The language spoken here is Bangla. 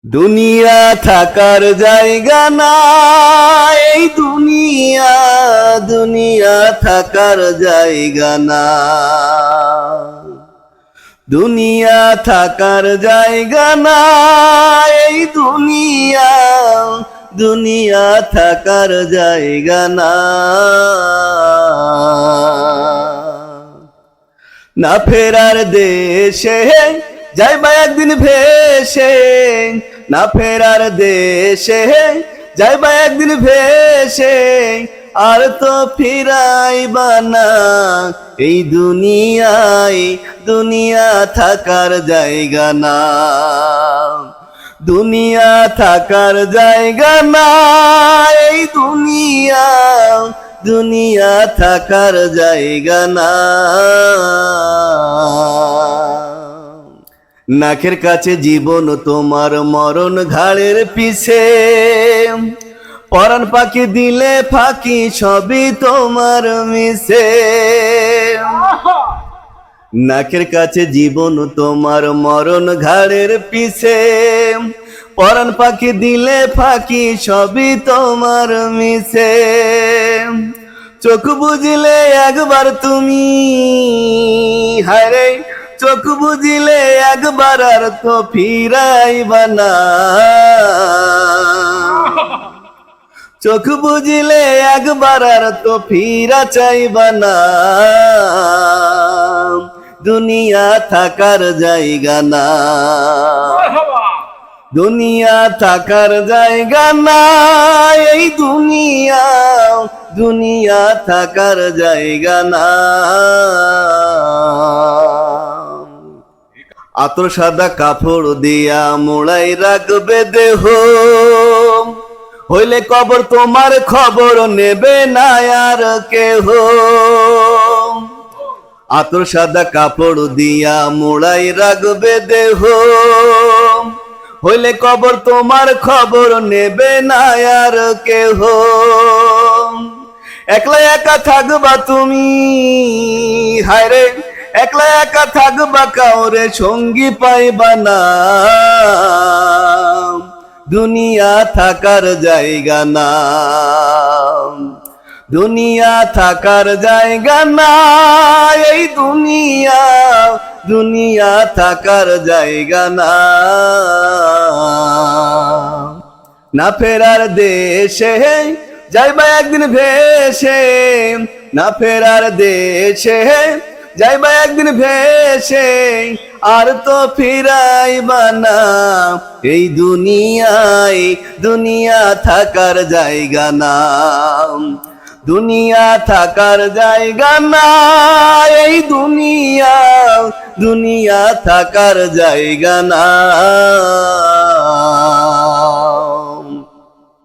দুনিয়া থাকার জায়গা না, এই দুনিয়া দুনিয়া থাকার জায়গা না। দুনিয়া থাকার জায়গা না, এই দুনিয়া দুনিয়া থাকার জায়গা না। না ফেরার দেশে যাইবা একদিন ভেসে, না ফেরার দেশে যাইবা একদিন ভেসে, আর তো ফিরাইবা না এই দুনিয়ায়, দুনিয়া থাকার জায়গা না। দুনিয়া থাকার জায়গা না, এই দুনিয়া দুনিয়া থাকার জায়গা না। নাকের কাছে জীবন তোমার, মরণ ঘাড়ের পিছে, পরাণ পাখি দিলে ফাঁকি সবই তোমার মিশে। নাকের কাছে জীবন তোমার, মরণ ঘাড়ের পিছে, পরাণ পাখি দিলে ফাঁকি সবই তোমার মিশে। চোখ বুঝিলে একবার তুমি, হায়রে চোখ বুঝিলে একবার আর তো ফিরাইবা না। চোখ বুঝিলে একবার আর তো ফিরা চাইবা না। দুনিয়া থাকার জায়গা না, দুনিয়া থাকার জায়গা না, এই দুনিয়া দুনিয়া থাকার জায়গা না। আতর সাদা কাপড় দিয়া মোড়াই রাখবে দেহ, হইলে কবর তোমার খবর নেবে না আর কেহ। আতর সাদা কাপড় দিয়া মোড়াই রাখবে দেহ, হইলে কবর তোমার খবর নেবে না আর কেহ। একলা একা থাকবা তুমি, হায়রে একলা একা থাকবা, কাউরে সঙ্গী পাইবা না। দুনিয়া থাকার জায়গা না, দুনিয়া থাকার জায়গা না, এই দুনিয়া দুনিয়া থাকার জায়গা না। না ফেরার দেশে যাইবা একদিন ভেসে, না ফেরার দেশে যাইবা একদিন ভেসে, আর তো ফিরাইবা না এই দুনিয়ায়, দুনিয়া থাকার জায়গা না। দুনিয়া থাকার জায়গা না, এই দুনিয়া দুনিয়া থাকার জায়গা না।